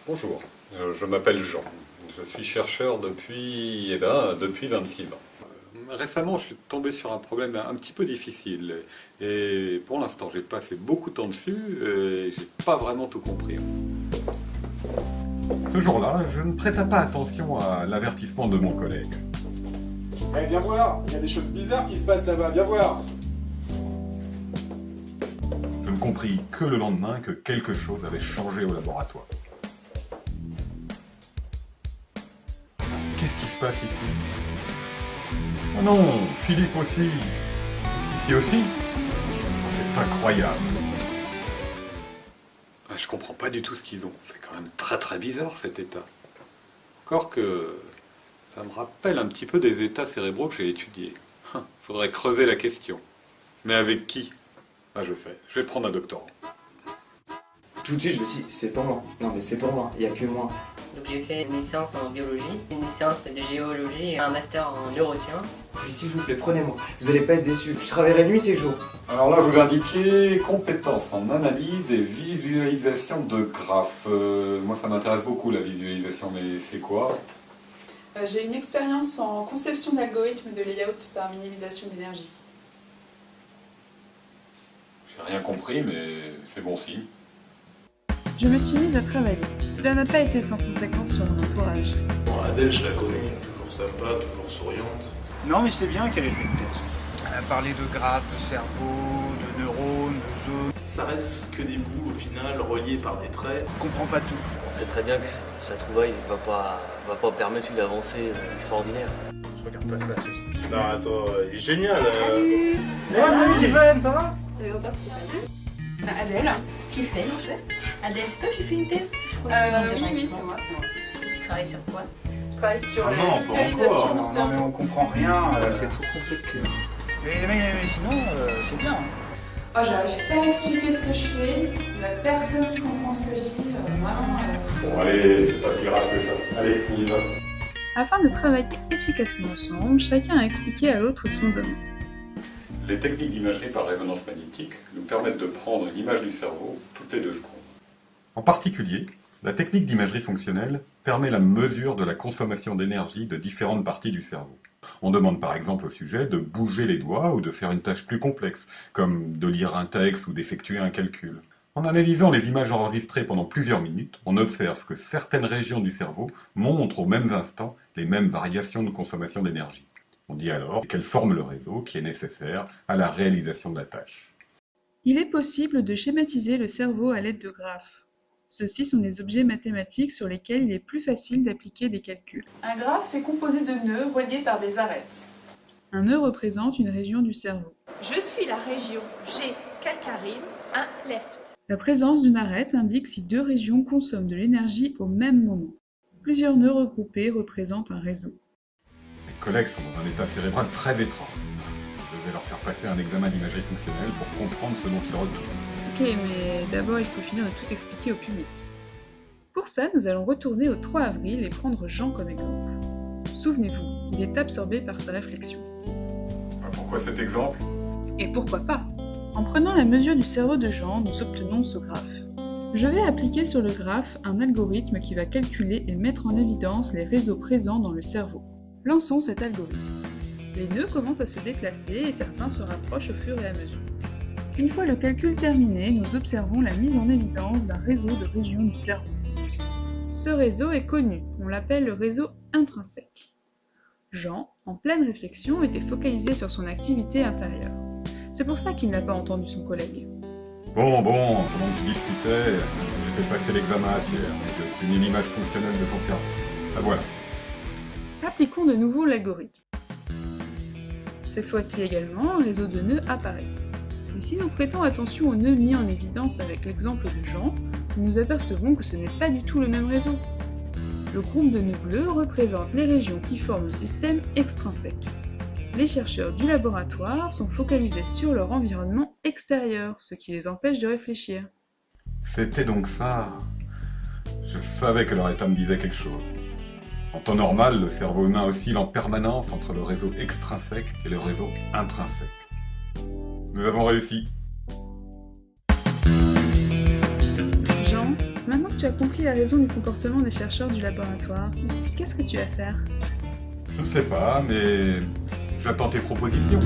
Bonjour, je m'appelle Jean. Je suis chercheur depuis 26 ans. Récemment, je suis tombé sur un problème un petit peu difficile. Et pour l'instant, j'ai passé beaucoup de temps dessus et j'ai pas vraiment tout compris. Ce jour-là, je ne prêta pas attention à l'avertissement de mon collègue. Eh, viens voir, il y a des choses bizarres qui se passent là-bas, viens voir. Je ne compris que le lendemain que quelque chose avait changé au laboratoire. Qu'est-ce qui se passe ici? Oh non, Philippe aussi. Ici aussi? C'est incroyable. Je comprends pas du tout ce qu'ils ont. C'est quand même très bizarre cet état. Encore que ça me rappelle un petit peu des états cérébraux que j'ai étudiés. Faudrait creuser la question. Mais avec qui? Ah, je sais. Je vais prendre un doctorant. Tout de suite, je me suis dit, c'est pour moi. Non, mais c'est pour moi, il n'y a que moi. Donc j'ai fait une licence en biologie, une licence de géologie et un master en neurosciences. Puis s'il vous plaît, prenez-moi. Vous allez pas être déçus. Je travaillerai nuit et jour. Alors là, vous indiquez compétences en analyse et visualisation de graphes. Moi, ça m'intéresse beaucoup la visualisation, mais c'est quoi? J'ai une expérience en conception d'algorithmes de layout par minimisation d'énergie. J'ai rien compris, mais c'est bon signe. Je me suis mise à travailler. Cela n'a pas été sans conséquence sur mon entourage. Bon, Adèle, je la connais, toujours sympa, toujours souriante. Non, mais c'est bien qu'elle ait fait une thèse. Elle a parlé de graphes, de cerveau, de neurones, de zones. Ça reste que des bouts au final, reliés par des traits. On comprend pas tout. On sait très bien que sa trouvaille ne va pas permettre une avancée extraordinaire. Je regarde pas ça, c'est... Non, attends, il est génial. Salut. Salut Jiven, ça va? Ça fait longtemps que c'est pas Adèle. Qui fait en fait Adèle, c'est toi qui fais une thèse? Oui, c'est moi. Tu travailles sur quoi? Je travaille sur Ah la non, pas visualisation encore. du Non, mais cerveau. on comprend rien. C'est trop compliqué. Mais sinon, c'est bien. Oh, j'arrive pas à expliquer ce que je fais. Il y a personne qui comprend ce que je dis. Vraiment. Bon, allez, c'est pas si grave que ça. Allez, on y va. Afin de travailler efficacement ensemble, chacun a expliqué à l'autre son domaine. Les techniques d'imagerie par résonance magnétique nous permettent de prendre une image du cerveau toutes les 2 secondes. En particulier, la technique d'imagerie fonctionnelle permet la mesure de la consommation d'énergie de différentes parties du cerveau. On demande par exemple au sujet de bouger les doigts ou de faire une tâche plus complexe, comme de lire un texte ou d'effectuer un calcul. En analysant les images enregistrées pendant plusieurs minutes, on observe que certaines régions du cerveau montrent aux mêmes instants les mêmes variations de consommation d'énergie. On dit alors qu'elles forment le réseau qui est nécessaire à la réalisation de la tâche. Il est possible de schématiser le cerveau à l'aide de graphes. Ceux-ci sont des objets mathématiques sur lesquels il est plus facile d'appliquer des calculs. Un graphe est composé de nœuds reliés par des arêtes. Un nœud représente une région du cerveau. Je suis la région G calcarine, un left. La présence d'une arête indique si 2 régions consomment de l'énergie au même moment. Plusieurs nœuds regroupés représentent un réseau. Mes collègues sont dans un état cérébral très étrange. Je vais leur faire passer un examen d'imagerie fonctionnelle pour comprendre ce dont ils retournent. Ok, mais d'abord il faut finir de tout expliquer au public. Pour ça, nous allons retourner au 3 avril et prendre Jean comme exemple. Souvenez-vous, il est absorbé par sa réflexion. Pourquoi cet exemple? Et pourquoi pas? En prenant la mesure du cerveau de Jean, nous obtenons ce graphe. Je vais appliquer sur le graphe un algorithme qui va calculer et mettre en évidence les réseaux présents dans le cerveau. Lançons cet algorithme. Les nœuds commencent à se déplacer et certains se rapprochent au fur et à mesure. Une fois le calcul terminé, nous observons la mise en évidence d'un réseau de régions du cerveau. Ce réseau est connu, on l'appelle le réseau intrinsèque. Jean, en pleine réflexion, était focalisé sur son activité intérieure. C'est pour ça qu'il n'a pas entendu son collègue. Bon, pendant que tu discutais, j'ai fait passer l'examen à Pierre. J'ai obtenu une image fonctionnelle de son cerveau. La voilà. Appliquons de nouveau l'algorithme. Cette fois-ci également, un réseau de nœuds apparaît. Mais si nous prêtons attention aux nœuds mis en évidence avec l'exemple de Jean, nous nous apercevons que ce n'est pas du tout le même réseau. Le groupe de nœuds bleus représente les régions qui forment le système extrinsèque. Les chercheurs du laboratoire sont focalisés sur leur environnement extérieur, ce qui les empêche de réfléchir. C'était donc ça. Je savais que leur état me disait quelque chose. En temps normal, le cerveau humain oscille en permanence entre le réseau extrinsèque et le réseau intrinsèque. Nous avons réussi. Jean, maintenant que tu as compris la raison du comportement des chercheurs du laboratoire, qu'est-ce que tu vas faire? Je ne sais pas, mais j'attends tes propositions.